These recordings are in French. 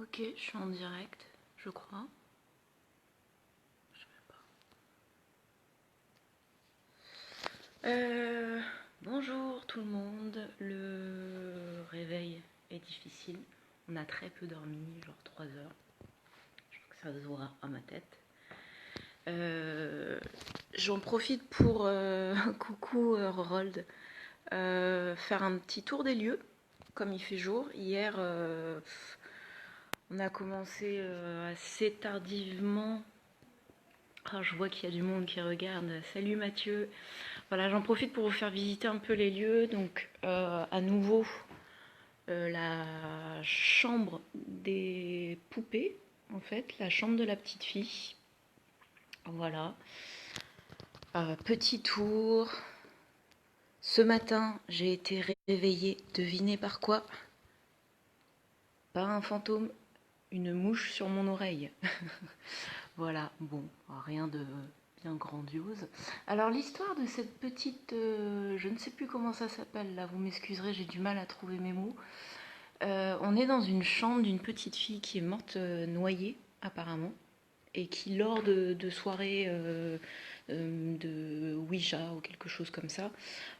Ok, je suis en direct, je crois. Je sais pas. Bonjour tout le monde. Le réveil est difficile. On a très peu dormi, genre 3 heures. Je crois que ça se voit à ma tête. J'en profite pour, coucou Rold, faire un petit tour des lieux, comme il fait jour. Hier, on a commencé assez tardivement. Ah, je vois qu'il y a du monde qui regarde. Salut Mathieu. Voilà, j'en profite pour vous faire visiter un peu les lieux. Donc, à nouveau, la chambre des poupées, en fait, la chambre de la petite fille. Voilà. Petit tour. Ce matin, j'ai été réveillée, devinez par quoi? Pas un fantôme, une mouche sur mon oreille. Voilà, bon, rien de bien grandiose. Alors l'histoire de cette petite, je ne sais plus comment ça s'appelle là, vous m'excuserez, j'ai du mal à trouver mes mots. On est dans une chambre d'une petite fille qui est morte noyée apparemment et qui lors de soirée de Ouija ou quelque chose comme ça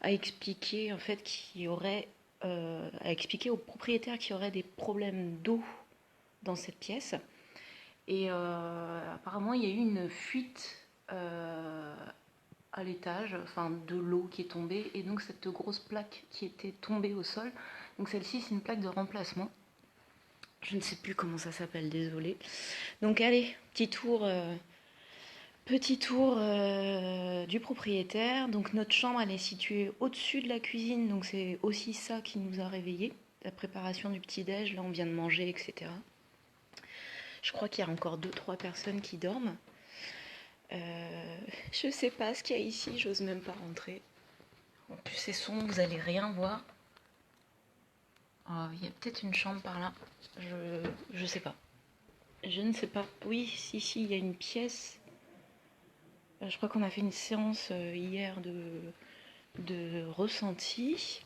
a expliqué en fait qu'il y aurait a expliqué au propriétaire qu'il y aurait des problèmes d'eau dans cette pièce. Et apparemment, il y a eu une fuite à l'étage, enfin de l'eau qui est tombée, et donc cette grosse plaque qui était tombée au sol. Donc celle-ci, c'est une plaque de remplacement. Je ne sais plus comment ça s'appelle, désolé. Donc allez, petit tour du propriétaire. Donc notre chambre, elle est située au-dessus de la cuisine, donc c'est aussi ça qui nous a réveillés. La préparation du petit-déj, là on vient de manger, etc. Je crois qu'il y a encore 2-3 personnes qui dorment. Je sais pas ce qu'il y a ici, j'ose même pas rentrer. En plus c'est sombre, vous allez rien voir. Il y a peut-être une chambre par là. Je sais pas. Je ne sais pas. Oui, si, il y a une pièce. Je crois qu'on a fait une séance hier de ressenti.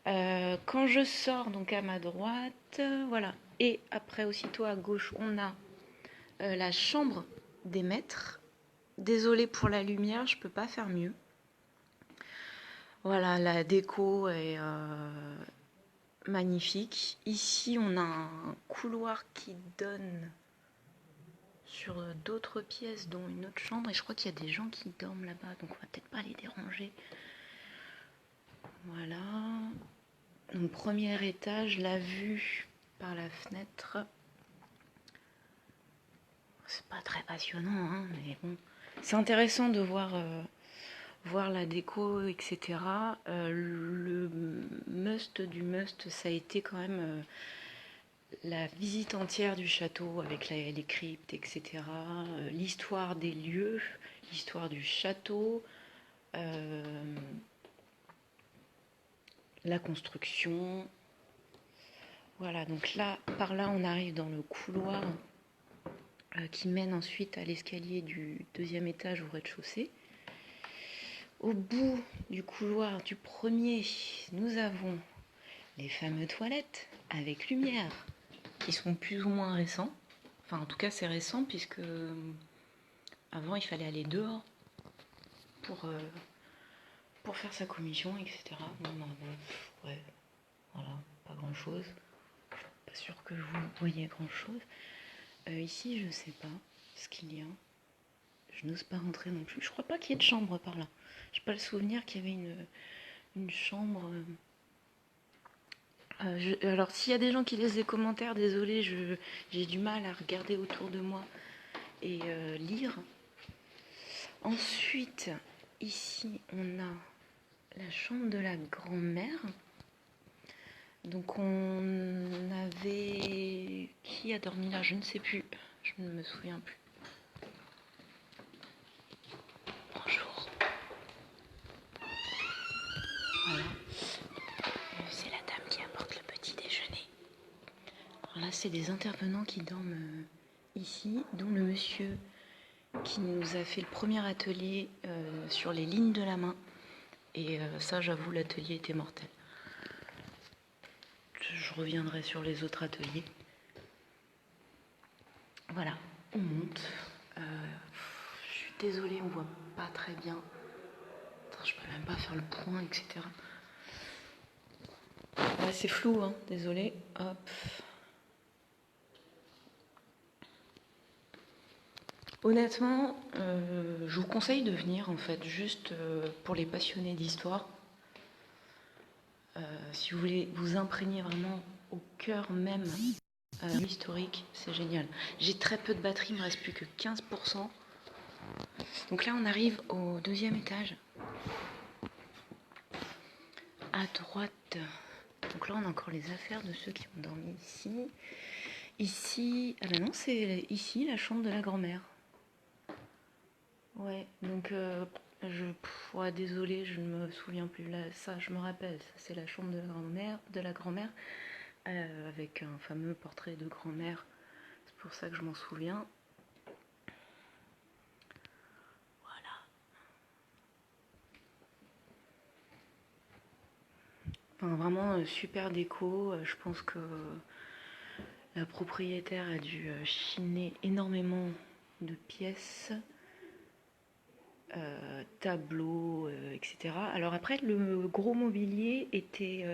Quand je sors donc à ma droite, voilà. Et après aussitôt à gauche, on a la chambre des maîtres. Désolée pour la lumière, je peux pas faire mieux. Voilà, la déco est magnifique. Ici, on a un couloir qui donne sur d'autres pièces, dont une autre chambre. Et je crois qu'il y a des gens qui dorment là-bas, donc on va peut-être pas les déranger. Voilà. Donc, premier étage, la vue par la fenêtre. C'est pas très passionnant, hein, mais bon. C'est intéressant de voir la déco, etc. Le must du must, ça a été quand même la visite entière du château avec les cryptes, etc. L'histoire des lieux, l'histoire du château, la construction. Voilà, donc là, par là, on arrive dans le couloir qui mène ensuite à l'escalier du deuxième étage au rez-de-chaussée. Au bout du couloir du premier, nous avons les fameuses toilettes avec lumière qui sont plus ou moins récents. Enfin, en tout cas, c'est récent puisque avant, il fallait aller dehors pour faire sa commission, etc. Ouais, voilà, pas grand-chose. Je suis pas sûre que vous voyez grand-chose. Ici, je sais pas ce qu'il y a. Je n'ose pas rentrer non plus. Je crois pas qu'il y ait de chambre par là. J'ai pas le souvenir qu'il y avait une chambre. Alors, s'il y a des gens qui laissent des commentaires, désolé, j'ai du mal à regarder autour de moi et lire. Ensuite, ici, on a la chambre de la grand-mère. Donc, on avait... Qui a dormi là? Je ne sais plus. Je ne me souviens plus. Bonjour. Voilà. C'est la dame qui apporte le petit déjeuner. Alors là, c'est des intervenants qui dorment ici, dont le monsieur qui nous a fait le premier atelier sur les lignes de la main. Et ça, j'avoue, l'atelier était mortel. Je reviendrai sur les autres ateliers. Voilà, on monte. Je suis désolée, on voit pas très bien. Attends, je peux même pas faire le point, etc. Ouais, c'est flou, hein, désolée. Hop. Honnêtement, je vous conseille de venir en fait, juste pour les passionnés d'histoire. Si vous voulez vous imprégner vraiment au cœur même historique, c'est génial. J'ai très peu de batterie, il me reste plus que 15%. Donc là, on arrive au deuxième étage. À droite. Donc là, on a encore les affaires de ceux qui ont dormi ici. Ici, ah ben non, c'est ici la chambre de la grand-mère. Ouais, donc ouais, désolée, je ne me souviens plus. Là, ça, je me rappelle. Ça, c'est la chambre de la grand-mère, avec un fameux portrait de grand-mère. C'est pour ça que je m'en souviens. Voilà. Enfin, vraiment super déco. Je pense que la propriétaire a dû chiner énormément de pièces. Tableaux, etc. Alors après, le gros mobilier était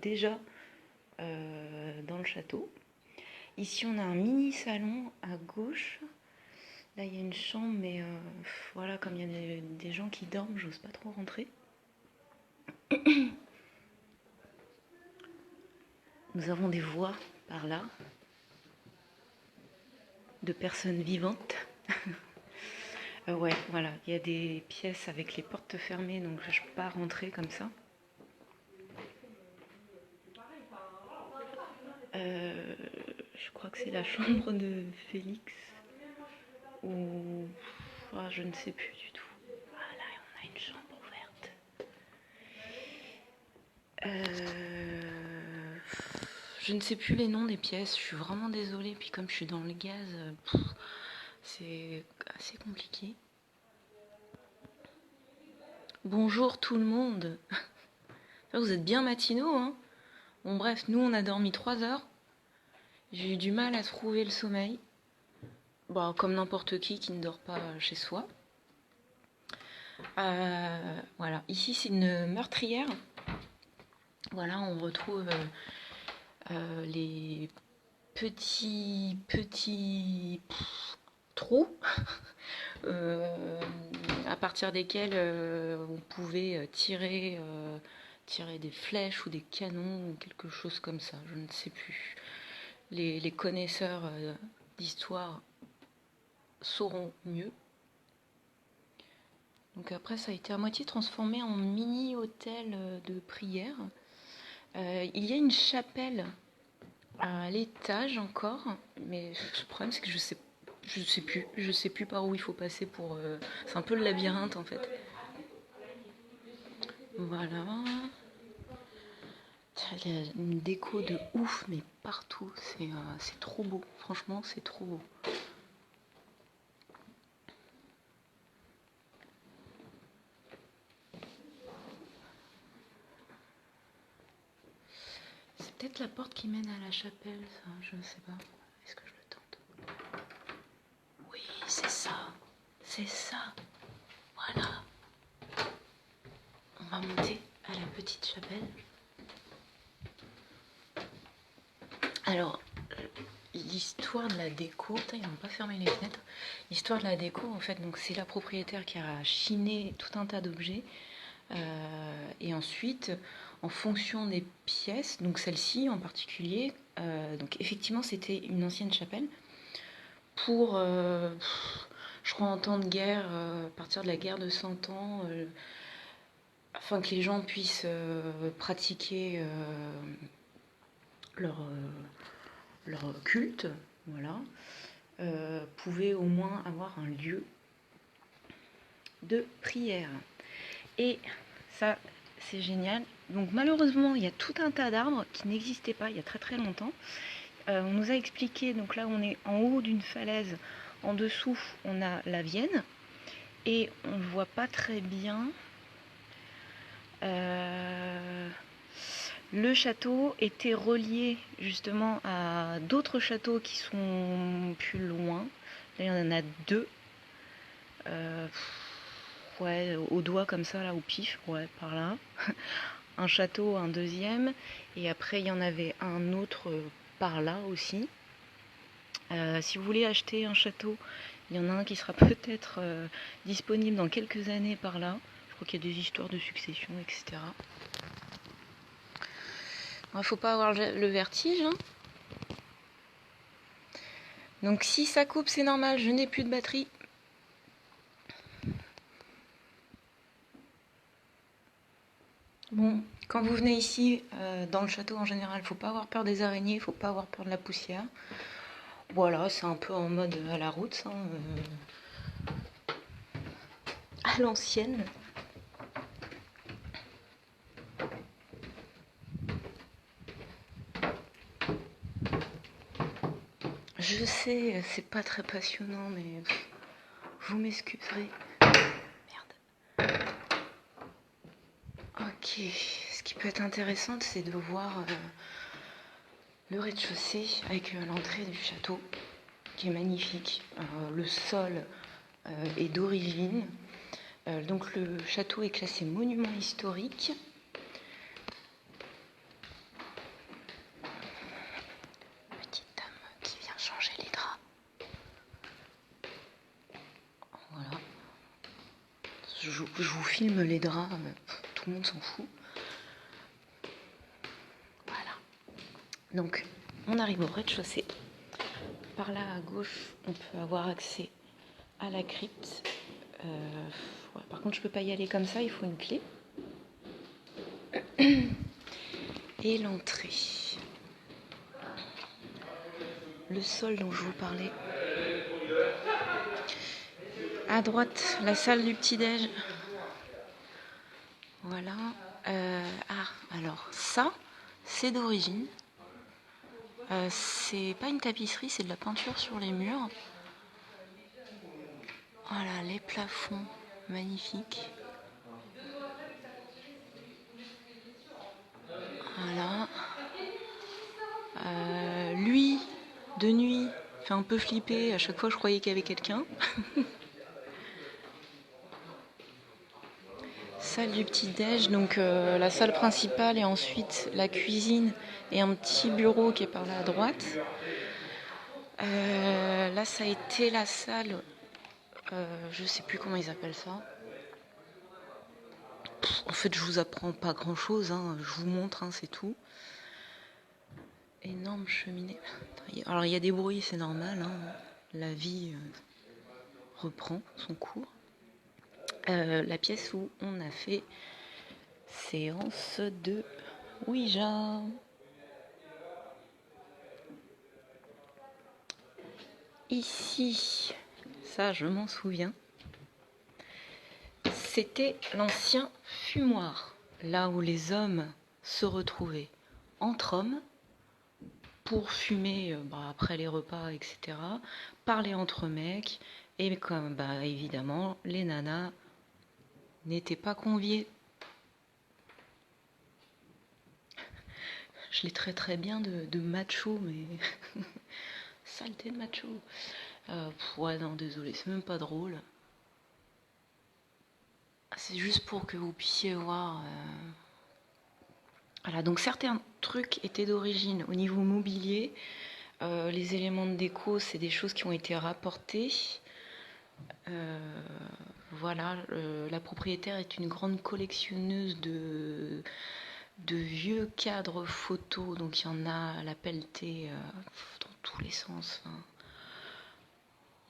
déjà dans le château. Ici, on a un mini salon à gauche. Là, il y a une chambre, mais voilà, comme il y a des gens qui dorment, j'ose pas trop rentrer. Nous avons des voix par là, de personnes vivantes. Ouais, voilà, il y a des pièces avec les portes fermées, donc je peux pas rentrer comme ça. Je crois que c'est la chambre de Félix. Ou je ne sais plus du tout. Ah là, on a une chambre ouverte. Je ne sais plus les noms des pièces. Je suis vraiment désolée. Puis comme je suis dans le gaz, c'est assez compliqué. Bonjour tout le monde. Vous êtes bien matinaux, hein? Bon bref, nous on a dormi 3 heures. J'ai eu du mal à trouver le sommeil. Bon, comme n'importe qui ne dort pas chez soi. Voilà, ici c'est une meurtrière. Voilà, on retrouve les petits trous à partir desquels on pouvait tirer des flèches ou des canons ou quelque chose comme ça, je ne sais plus. Les connaisseurs d'histoire sauront mieux. Donc après, ça a été à moitié transformé en mini-hôtel de prière. Il y a une chapelle à l'étage encore, mais le problème c'est que je sais plus par où il faut passer pour. C'est un peu le labyrinthe en fait. Voilà. Il y a une déco de ouf, mais partout, c'est trop beau. Franchement, c'est trop beau. C'est peut-être la porte qui mène à la chapelle, ça, je ne sais pas. Est-ce que je le tente? Oui, c'est ça. C'est ça. Voilà. On va monter à la petite chapelle. Alors, l'histoire de la déco, ils n'ont pas fermé les fenêtres. L'histoire de la déco, en fait, donc c'est la propriétaire qui a chiné tout un tas d'objets. Et ensuite, en fonction des pièces, donc celle-ci en particulier, donc effectivement c'était une ancienne chapelle pour, je crois en temps de guerre, à partir de la guerre de 100 ans, afin que les gens puissent pratiquer leur culte, voilà, pouvaient au moins avoir un lieu de prière. Et ça, c'est génial. Donc malheureusement, il y a tout un tas d'arbres qui n'existaient pas il y a très très longtemps. On nous a expliqué, donc là on est en haut d'une falaise, en dessous on a la Vienne, et on ne voit pas très bien. Le château était relié justement à d'autres châteaux qui sont plus loin. Là, il y en a deux. Ouais, au doigt comme ça, là, au pif, ouais, par là. Un château, un deuxième. Et après, il y en avait un autre par là aussi. Si vous voulez acheter un château, il y en a un qui sera peut-être disponible dans quelques années par là. Je crois qu'il y a des histoires de succession, etc. Il ne faut pas avoir le vertige. Hein. Donc si ça coupe, c'est normal, je n'ai plus de batterie. Bon, quand vous venez ici, dans le château en général, il ne faut pas avoir peur des araignées, il ne faut pas avoir peur de la poussière. Voilà, c'est un peu en mode à la route, hein, à l'ancienne. Je sais, c'est pas très passionnant, mais vous m'excuserez. Merde. Ok, ce qui peut être intéressant, c'est de voir le rez-de-chaussée avec l'entrée du château, qui est magnifique. Le sol est d'origine. Donc le château est classé monument historique. Petite dame qui vient changer les draps. Voilà. Je vous filme les draps, tout le monde s'en fout. Voilà. Donc on arrive au rez-de-chaussée. Par là à gauche, on peut avoir accès à la crypte. Ouais, par contre, je peux pas y aller comme ça, il faut une clé. Et l'entrée. Le sol dont je vous parlais. À droite, la salle du petit-déj. Voilà. Alors ça, c'est d'origine. C'est pas une tapisserie, c'est de la peinture sur les murs. Voilà, les plafonds, magnifiques. Voilà. Lui, de nuit, fait un peu flipper. À chaque fois, je croyais qu'il y avait quelqu'un. Salle du petit-déj, donc la salle principale et ensuite la cuisine et un petit bureau qui est par là à droite. Là, ça a été la salle, je sais plus comment ils appellent ça. En fait, je vous apprends pas grand-chose, hein, je vous montre, hein, c'est tout. Énorme cheminée. Alors, il y a des bruits, c'est normal, hein. La vie reprend son cours. La pièce où on a fait séance de Ouija. Ici, ça je m'en souviens, c'était l'ancien fumoir, là où les hommes se retrouvaient entre hommes pour fumer après les repas, etc., parler entre mecs, et comme évidemment les nanas n'étaient pas conviées. Je les traiterais bien de macho, mais saleté de macho. Ouais, non, désolé, c'est même pas drôle. C'est juste pour que vous puissiez voir. Voilà, donc certains trucs étaient d'origine au niveau mobilier. Les éléments de déco, c'est des choses qui ont été rapportées. Voilà, la propriétaire est une grande collectionneuse de vieux cadres photos, donc il y en a à la pelletée dans tous les sens. Hein.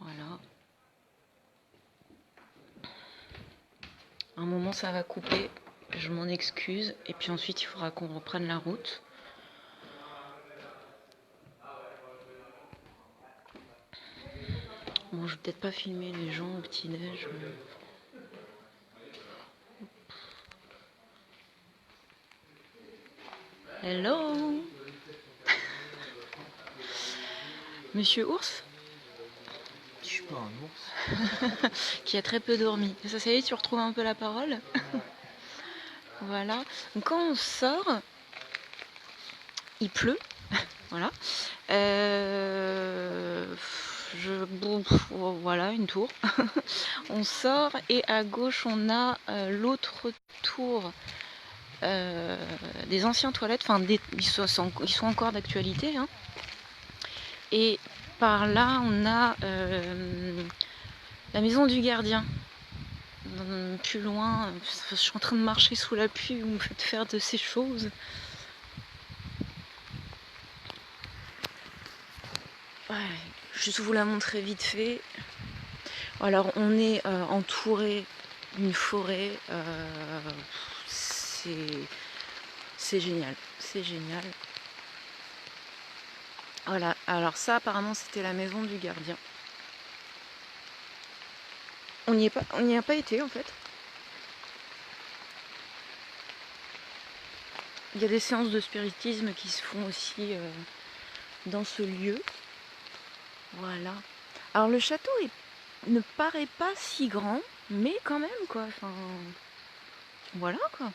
Voilà. Un moment, ça va couper, je m'en excuse, et puis ensuite, il faudra qu'on reprenne la route. Bon, je vais peut-être pas filmer les gens au petit-déj. Hello Monsieur Ours? Je suis pas un ours. Qui a très peu dormi. Ça y est, tu retrouves un peu la parole. Voilà. Donc quand on sort, il pleut, voilà. Voilà, une tour. On sort et à gauche on a l'autre tour des anciens toilettes, enfin ils sont encore d'actualité, hein. Et par là on a la maison du gardien. Plus loin, je suis en train de marcher sous la pluie, vous me faites faire de ces choses. Ouais, juste vous la montrer vite fait. Alors on est entouré d'une forêt, c'est génial, c'est génial. Voilà, alors ça apparemment c'était la maison du gardien. On n'y a pas été en fait. Il y a des séances de spiritisme qui se font aussi dans ce lieu. Voilà. Alors le château ne paraît pas si grand, mais quand même quoi. Enfin, voilà quoi.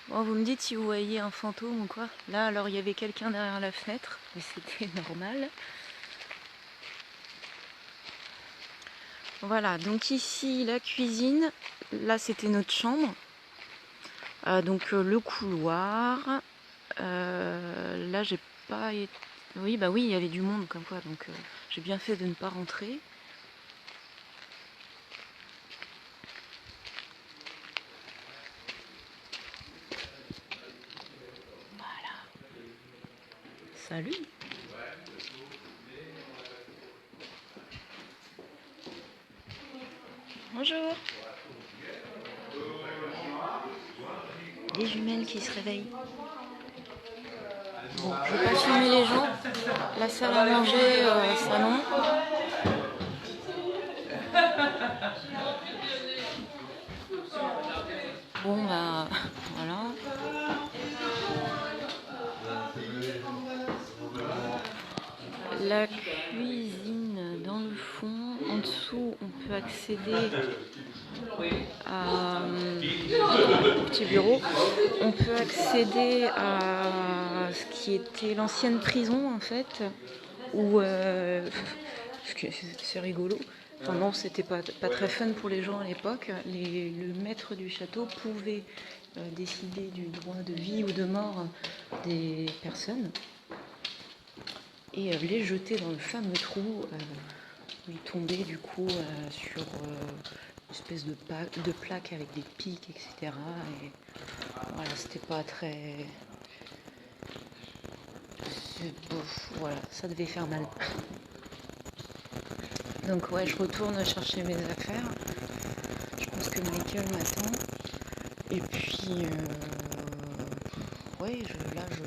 Bon, vous me dites si vous voyez un fantôme ou quoi. Là, alors il y avait quelqu'un derrière la fenêtre, mais c'était normal. Voilà, donc ici la cuisine, là c'était notre chambre. Donc le couloir. Là j'ai pas été... Oui, bah oui, il y avait du monde comme quoi, donc j'ai bien fait de ne pas rentrer. Voilà. Salut. Bonjour. Des jumelles qui se réveillent. Bon, je vais pas filmer les gens. La salle à manger, salon. Bon bah voilà. La cuisine dans le fond. En dessous, on peut accéder à petit bureau. On peut accéder à ce qui était l'ancienne prison en fait, où c'est rigolo. Enfin non, c'était pas très fun pour les gens à l'époque. Le maître du château pouvait décider du droit de vie ou de mort des personnes et les jeter dans le fameux trou où ils tombaient du coup sur une espèce de plaque avec des pics, etc. Et voilà, c'était pas très... Voilà, ça devait faire mal. Donc ouais, je retourne chercher mes affaires. Je pense que Michael m'attend. Et puis, ouais, là, je